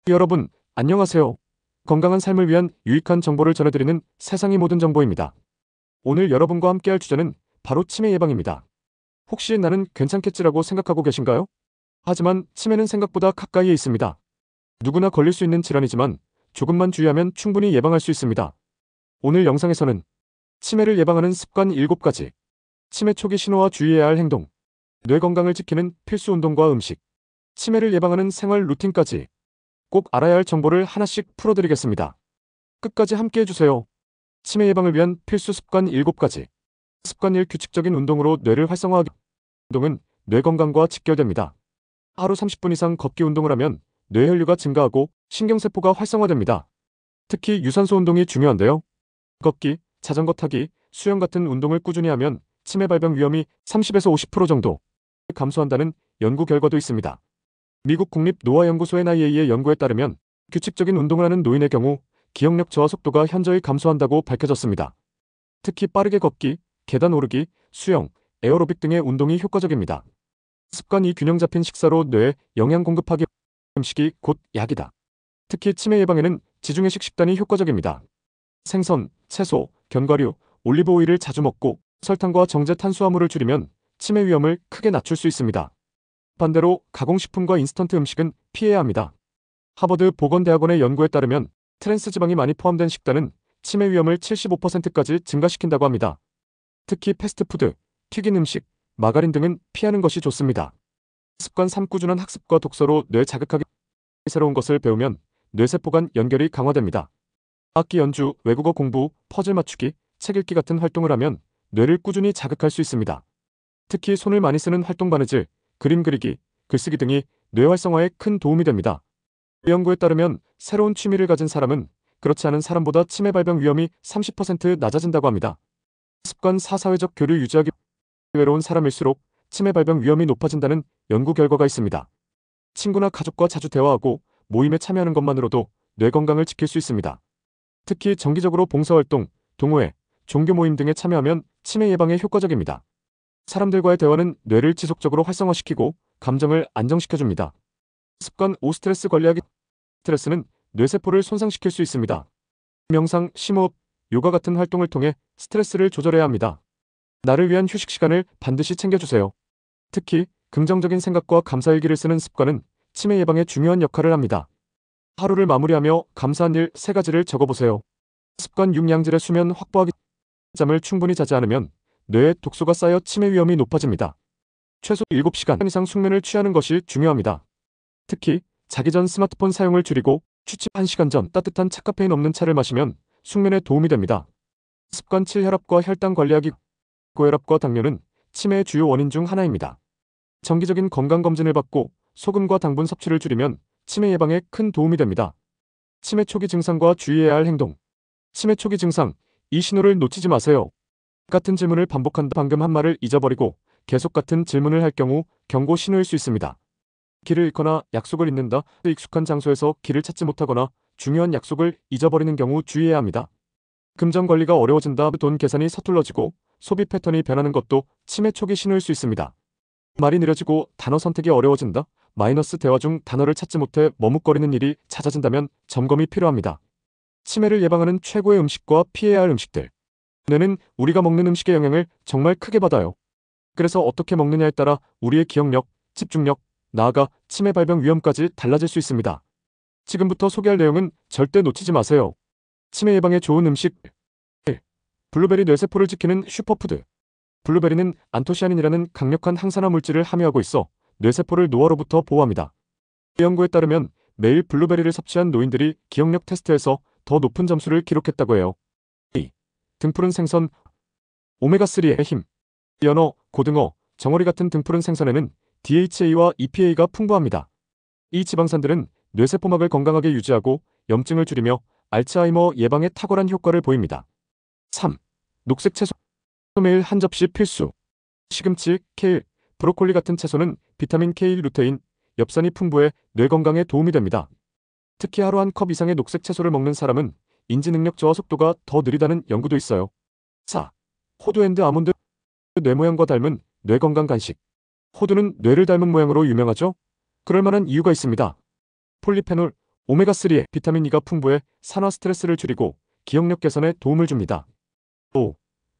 여러분, 안녕하세요. 건강한 삶을 위한 유익한 정보를 전해드리는 세상의 모든 정보입니다. 오늘 여러분과 함께할 주제는 바로 치매 예방입니다. 혹시 나는 괜찮겠지라고 생각하고 계신가요? 하지만 치매는 생각보다 가까이에 있습니다. 누구나 걸릴 수 있는 질환이지만 조금만 주의하면 충분히 예방할 수 있습니다. 오늘 영상에서는 치매를 예방하는 습관 7가지, 치매 초기 신호와 주의해야 할 행동, 뇌 건강을 지키는 필수 운동과 음식, 치매를 예방하는 생활 루틴까지 꼭 알아야 할 정보를 하나씩 풀어드리겠습니다. 끝까지 함께 해주세요. 치매 예방을 위한 필수 습관 7가지. 습관 1. 규칙적인 운동으로 뇌를 활성화하기. 운동은 뇌 건강과 직결됩니다. 하루 30분 이상 걷기 운동을 하면 뇌혈류가 증가하고 신경세포가 활성화됩니다. 특히 유산소 운동이 중요한데요. 걷기, 자전거 타기, 수영 같은 운동을 꾸준히 하면 치매 발병 위험이 30에서 50% 정도 감소한다는 연구 결과도 있습니다. 미국 국립노화연구소 NIA의 연구에 따르면 규칙적인 운동을 하는 노인의 경우 기억력 저하 속도가 현저히 감소한다고 밝혀졌습니다. 특히 빠르게 걷기, 계단 오르기, 수영, 에어로빅 등의 운동이 효과적입니다. 습관 2. 균형 잡힌 식사로 뇌에 영양 공급하기. 음식이 곧 약이다. 특히 치매 예방에는 지중해식 식단이 효과적입니다. 생선, 채소, 견과류, 올리브 오일을 자주 먹고 설탕과 정제 탄수화물을 줄이면 치매 위험을 크게 낮출 수 있습니다. 반대로 가공식품과 인스턴트 음식은 피해야 합니다. 하버드 보건대학원의 연구에 따르면 트랜스 지방이 많이 포함된 식단은 치매 위험을 75%까지 증가시킨다고 합니다. 특히 패스트푸드, 튀긴 음식, 마가린 등은 피하는 것이 좋습니다. 습관 3. 꾸준한 학습과 독서로 뇌 자극하기. 새로운 것을 배우면 뇌세포 간 연결이 강화됩니다. 악기 연주, 외국어 공부, 퍼즐 맞추기, 책 읽기 같은 활동을 하면 뇌를 꾸준히 자극할 수 있습니다. 특히 손을 많이 쓰는 활동 바느질, 그림 그리기, 글쓰기 등이 뇌 활성화에 큰 도움이 됩니다. 이 연구에 따르면 새로운 취미를 가진 사람은 그렇지 않은 사람보다 치매 발병 위험이 30% 낮아진다고 합니다. 습관 4. 사회적 교류 유지하기. 외로운 사람일수록 치매 발병 위험이 높아진다는 연구 결과가 있습니다. 친구나 가족과 자주 대화하고 모임에 참여하는 것만으로도 뇌 건강을 지킬 수 있습니다. 특히 정기적으로 봉사활동, 동호회, 종교 모임 등에 참여하면 치매 예방에 효과적입니다. 사람들과의 대화는 뇌를 지속적으로 활성화시키고 감정을 안정시켜줍니다. 습관 5. 스트레스 관리하기. 스트레스는 뇌세포를 손상시킬 수 있습니다. 명상, 심호흡, 요가 같은 활동을 통해 스트레스를 조절해야 합니다. 나를 위한 휴식 시간을 반드시 챙겨주세요. 특히 긍정적인 생각과 감사일기를 쓰는 습관은 치매 예방에 중요한 역할을 합니다. 하루를 마무리하며 감사한 일 3가지를 적어보세요. 습관 6. 양질의 수면 확보하기. 잠을 충분히 자지 않으면 뇌에 독소가 쌓여 치매 위험이 높아집니다. 최소 7시간 이상 숙면을 취하는 것이 중요합니다. 특히 자기 전 스마트폰 사용을 줄이고 취침 1시간 전 따뜻한 차카페인 없는 차를 마시면 숙면에 도움이 됩니다. 습관 7. 혈압과 혈당 관리하기. 고혈압과 당뇨는 치매의 주요 원인 중 하나입니다. 정기적인 건강검진을 받고 소금과 당분 섭취를 줄이면 치매 예방에 큰 도움이 됩니다. 치매 초기 증상과 주의해야 할 행동. 치매 초기 증상, 이 신호를 놓치지 마세요. 같은 질문을 반복한다. 방금 한 말을 잊어버리고 계속 같은 질문을 할 경우 경고 신호일 수 있습니다. 길을 잃거나 약속을 잊는다. 익숙한 장소에서 길을 찾지 못하거나 중요한 약속을 잊어버리는 경우 주의해야 합니다. 금전 관리가 어려워진다. 돈 계산이 서툴러지고 소비 패턴이 변하는 것도 치매 초기 신호일 수 있습니다. 말이 느려지고 단어 선택이 어려워진다. 마이너스 대화 중 단어를 찾지 못해 머뭇거리는 일이 잦아진다면 점검이 필요합니다. 치매를 예방하는 최고의 음식과 피해야 할 음식들. 뇌는 우리가 먹는 음식의 영향을 정말 크게 받아요. 그래서 어떻게 먹느냐에 따라 우리의 기억력, 집중력, 나아가 치매 발병 위험까지 달라질 수 있습니다. 지금부터 소개할 내용은 절대 놓치지 마세요. 치매 예방에 좋은 음식. 1. 블루베리. 뇌세포를 지키는 슈퍼푸드. 블루베리는 안토시아닌이라는 강력한 항산화 물질을 함유하고 있어 뇌세포를 노화로부터 보호합니다. 연구에 따르면 매일 블루베리를 섭취한 노인들이 기억력 테스트에서 더 높은 점수를 기록했다고 해요. 2. 등푸른 생선. 오메가3의 힘. 연어, 고등어, 정어리 같은 등푸른 생선에는 DHA와 EPA가 풍부합니다. 이 지방산들은 뇌세포막을 건강하게 유지하고 염증을 줄이며 알츠하이머 예방에 탁월한 효과를 보입니다. 3. 녹색 채소. 매일 한 접시 필수. 시금치, 케일, 브로콜리 같은 채소는 비타민 K, 루테인, 엽산이 풍부해 뇌 건강에 도움이 됩니다. 특히 하루 한 컵 이상의 녹색 채소를 먹는 사람은 인지 능력 저하 속도가 더 느리다는 연구도 있어요. 4. 호두 앤드 아몬드. 뇌 모양과 닮은 뇌 건강 간식. 호두는 뇌를 닮은 모양으로 유명하죠? 그럴 만한 이유가 있습니다. 폴리페놀, 오메가3에 비타민 E가 풍부해 산화 스트레스를 줄이고 기억력 개선에 도움을 줍니다. 5.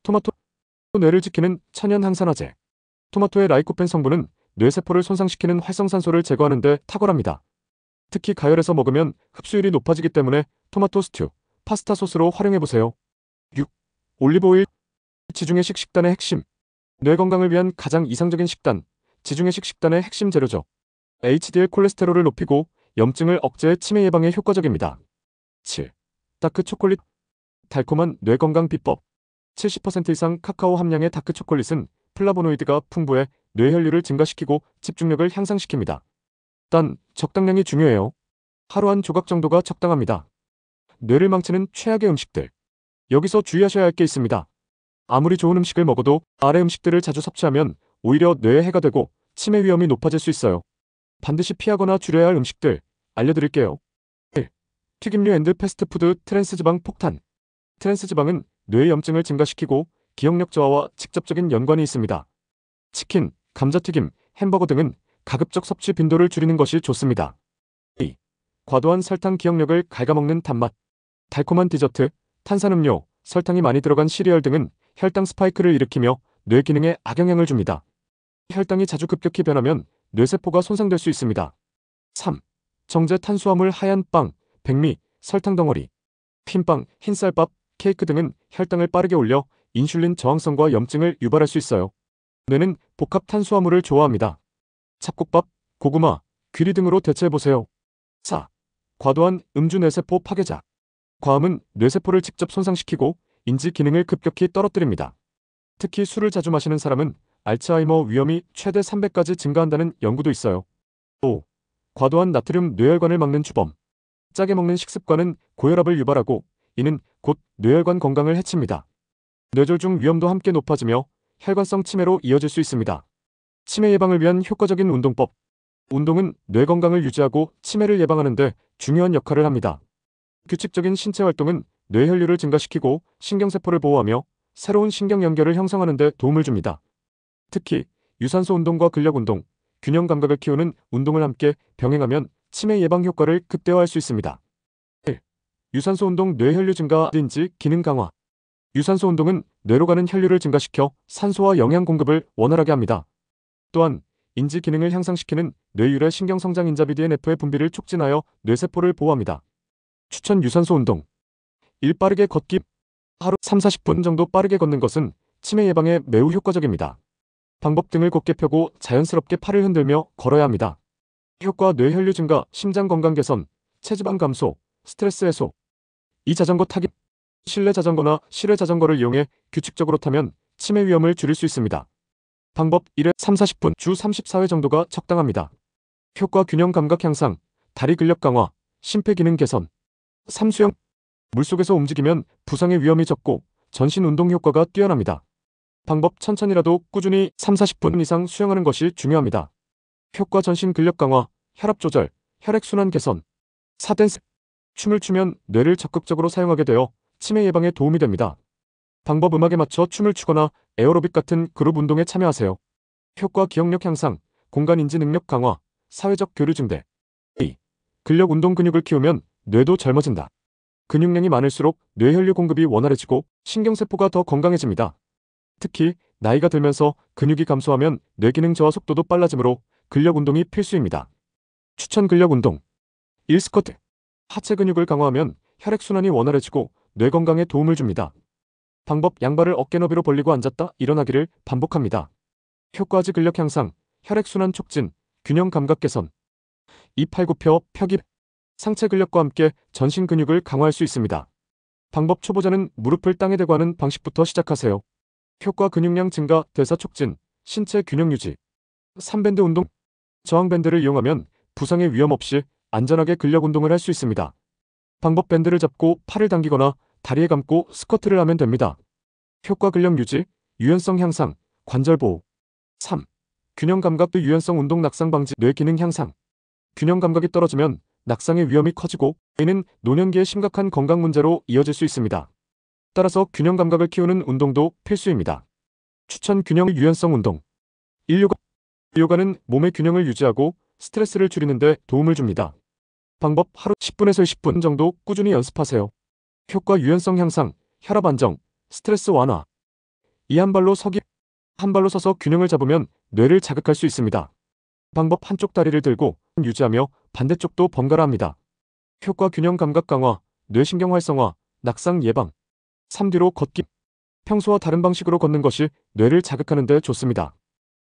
토마토. 뇌를 지키는 천연 항산화제. 토마토의 라이코펜 성분은 뇌세포를 손상시키는 활성산소를 제거하는 데 탁월합니다. 특히 가열해서 먹으면 흡수율이 높아지기 때문에 토마토 스튜, 파스타 소스로 활용해보세요. 6. 올리브오일. 지중해식 식단의 핵심. 뇌 건강을 위한 가장 이상적인 식단, 지중해식 식단의 핵심 재료죠. HDL 콜레스테롤을 높이고 염증을 억제해 치매 예방에 효과적입니다. 7. 다크 초콜릿. 달콤한 뇌 건강 비법. 70% 이상 카카오 함량의 다크 초콜릿은 플라보노이드가 풍부해 뇌혈류를 증가시키고 집중력을 향상시킵니다. 단, 적당량이 중요해요. 하루 한 조각 정도가 적당합니다. 뇌를 망치는 최악의 음식들. 여기서 주의하셔야 할 게 있습니다. 아무리 좋은 음식을 먹어도 아래 음식들을 자주 섭취하면 오히려 뇌에 해가 되고 치매 위험이 높아질 수 있어요. 반드시 피하거나 줄여야 할 음식들 알려드릴게요. 1. 튀김류 앤드 패스트푸드. 트랜스지방 폭탄. 트랜스지방은 뇌의 염증을 증가시키고 기억력 저하와 직접적인 연관이 있습니다. 치킨, 감자튀김, 햄버거 등은 가급적 섭취 빈도를 줄이는 것이 좋습니다. 2. 과도한 설탕. 기억력을 갉아먹는 단맛. 달콤한 디저트, 탄산음료, 설탕이 많이 들어간 시리얼 등은 혈당 스파이크를 일으키며 뇌 기능에 악영향을 줍니다. 혈당이 자주 급격히 변하면 뇌세포가 손상될 수 있습니다. 3. 정제 탄수화물. 하얀 빵, 백미, 설탕 덩어리, 흰빵, 흰쌀밥, 케이크 등은 혈당을 빠르게 올려 인슐린 저항성과 염증을 유발할 수 있어요. 뇌는 복합 탄수화물을 좋아합니다. 잡곡밥, 고구마, 귀리 등으로 대체해보세요. 4. 과도한 음주. 뇌세포 파괴자. 과음은 뇌세포를 직접 손상시키고 인지 기능을 급격히 떨어뜨립니다. 특히 술을 자주 마시는 사람은 알츠하이머 위험이 최대 300까지 증가한다는 연구도 있어요. 5. 과도한 나트륨. 뇌혈관을 막는 주범. 짜게 먹는 식습관은 고혈압을 유발하고 이는 곧 뇌혈관 건강을 해칩니다. 뇌졸중 위험도 함께 높아지며 혈관성 치매로 이어질 수 있습니다. 치매 예방을 위한 효과적인 운동법. 운동은 뇌 건강을 유지하고 치매를 예방하는 데 중요한 역할을 합니다. 규칙적인 신체 활동은 뇌혈류를 증가시키고 신경세포를 보호하며 새로운 신경 연결을 형성하는 데 도움을 줍니다. 특히 유산소 운동과 근력 운동, 균형 감각을 키우는 운동을 함께 병행하면 치매 예방 효과를 극대화할 수 있습니다. 1. 유산소 운동. 뇌혈류 증가. 인지 기능 강화. 유산소 운동은 뇌로 가는 혈류를 증가시켜 산소와 영양 공급을 원활하게 합니다. 또한 인지 기능을 향상시키는 뇌유래 신경성장 인자 BDNF의 분비를 촉진하여 뇌세포를 보호합니다. 추천. 유산소 운동. 1. 빠르게 걷기. 하루 3-40분 정도 빠르게 걷는 것은 치매 예방에 매우 효과적입니다. 방법 등을 곧게 펴고 자연스럽게 팔을 흔들며 걸어야 합니다. 효과. 뇌혈류 증가, 심장 건강 개선, 체지방 감소, 스트레스 해소. 2. 자전거 타기. 실내 자전거나 실외 자전거를 이용해 규칙적으로 타면 치매 위험을 줄일 수 있습니다. 방법. 1회 3-40분, 주 34회 정도가 적당합니다. 효과. 균형 감각 향상, 다리 근력 강화, 심폐기능 개선. 3. 수영. 물속에서 움직이면 부상의 위험이 적고 전신 운동 효과가 뛰어납니다. 방법. 천천히라도 꾸준히 3-40분 이상 수영하는 것이 중요합니다. 효과. 전신 근력 강화, 혈압 조절, 혈액순환 개선. 4. 댄스. 춤을 추면 뇌를 적극적으로 사용하게 되어 치매 예방에 도움이 됩니다. 방법. 음악에 맞춰 춤을 추거나 에어로빅 같은 그룹 운동에 참여하세요. 효과. 기억력 향상, 공간 인지 능력 강화, 사회적 교류 증대. 2. 근력 운동. 근육을 키우면 뇌도 젊어진다. 근육량이 많을수록 뇌혈류 공급이 원활해지고 신경세포가 더 건강해집니다. 특히 나이가 들면서 근육이 감소하면 뇌기능 저하 속도도 빨라지므로 근력 운동이 필수입니다. 추천. 근력 운동. 1. 스쿼트. 하체 근육을 강화하면 혈액순환이 원활해지고 뇌 건강에 도움을 줍니다. 방법. 양발을 어깨 너비로 벌리고 앉았다 일어나기를 반복합니다. 효과. 하지 근력 향상, 혈액순환 촉진, 균형 감각 개선. 2. 팔굽혀 펴기. 상체 근력과 함께 전신 근육을 강화할 수 있습니다. 방법. 초보자는 무릎을 땅에 대고 하는 방식부터 시작하세요. 효과. 근육량 증가, 대사 촉진, 신체 균형 유지. 3. 밴드 운동. 저항밴드를 이용하면 부상의 위험 없이 안전하게 근력 운동을 할 수 있습니다. 방법. 밴드를 잡고 팔을 당기거나 다리에 감고 스쿼트를 하면 됩니다. 효과. 근력 유지, 유연성 향상, 관절 보호. 3. 균형 감각. 유연성 운동. 낙상 방지, 뇌 기능 향상. 균형 감각이 떨어지면 낙상의 위험이 커지고 이는 노년기의 심각한 건강 문제로 이어질 수 있습니다. 따라서 균형 감각을 키우는 운동도 필수입니다. 추천. 균형 유연성 운동. 1. 요가. 요가는 몸의 균형을 유지하고 스트레스를 줄이는 데 도움을 줍니다. 방법 하루 10분에서 20분 정도 꾸준히 연습하세요. 효과 유연성 향상, 혈압 안정, 스트레스 완화. 이 한 발로 서기, 한 발로 서서 균형을 잡으면 뇌를 자극할 수 있습니다. 방법 한쪽 다리를 들고 유지하며 반대쪽도 번갈아 합니다. 효과 균형 감각 강화, 뇌신경 활성화, 낙상 예방. 3뒤로 걷기. 평소와 다른 방식으로 걷는 것이 뇌를 자극하는 데 좋습니다.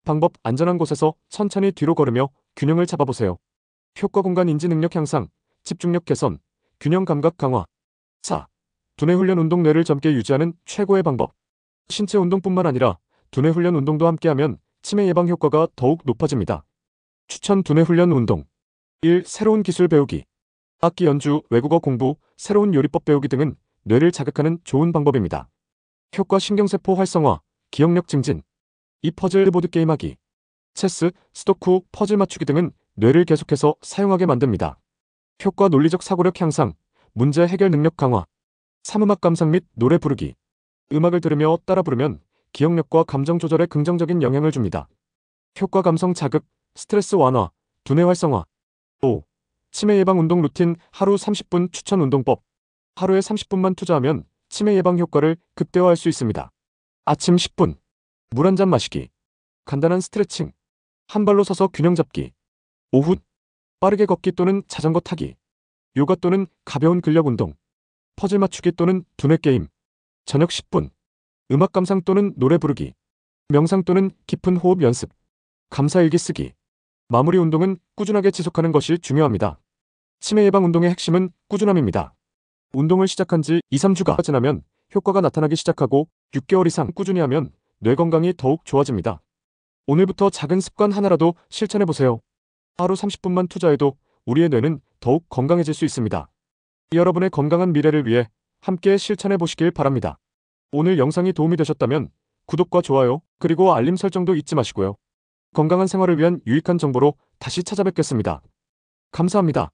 방법 안전한 곳에서 천천히 뒤로 걸으며 균형을 잡아보세요. 효과 공간 인지 능력 향상, 집중력 개선, 균형 감각 강화. 4. 두뇌 훈련 운동 뇌를 젊게 유지하는 최고의 방법. 신체 운동뿐만 아니라 두뇌 훈련 운동도 함께하면 치매 예방 효과가 더욱 높아집니다. 추천 두뇌 훈련 운동. 1. 새로운 기술 배우기. 악기 연주, 외국어 공부, 새로운 요리법 배우기 등은 뇌를 자극하는 좋은 방법입니다. 효과 신경세포 활성화, 기억력 증진. 2. 퍼즐 보드게임하기. 체스, 스도쿠, 퍼즐 맞추기 등은 뇌를 계속해서 사용하게 만듭니다. 효과 논리적 사고력 향상, 문제 해결 능력 강화. 3. 음악 감상 및 노래 부르기. 음악을 들으며 따라 부르면 기억력과 감정 조절에 긍정적인 영향을 줍니다. 효과 감성 자극, 스트레스 완화, 두뇌 활성화. 5. 치매 예방 운동 루틴 하루 30분 추천 운동법. 하루에 30분만 투자하면 치매 예방 효과를 극대화할 수 있습니다. 아침 10분. 물 한 잔 마시기. 간단한 스트레칭. 한 발로 서서 균형 잡기. 오후. 빠르게 걷기 또는 자전거 타기. 요가 또는 가벼운 근력 운동. 퍼즐 맞추기 또는 두뇌 게임. 저녁 10분. 음악 감상 또는 노래 부르기. 명상 또는 깊은 호흡 연습. 감사 일기 쓰기. 마무리 운동은 꾸준하게 지속하는 것이 중요합니다. 치매 예방 운동의 핵심은 꾸준함입니다. 운동을 시작한 지 2-3주가 지나면 효과가 나타나기 시작하고 6개월 이상 꾸준히 하면 뇌 건강이 더욱 좋아집니다. 오늘부터 작은 습관 하나라도 실천해보세요. 하루 30분만 투자해도 우리의 뇌는 더욱 건강해질 수 있습니다. 여러분의 건강한 미래를 위해 함께 실천해보시길 바랍니다. 오늘 영상이 도움이 되셨다면 구독과 좋아요, 그리고 알림 설정도 잊지 마시고요. 건강한 생활을 위한 유익한 정보로 다시 찾아뵙겠습니다. 감사합니다.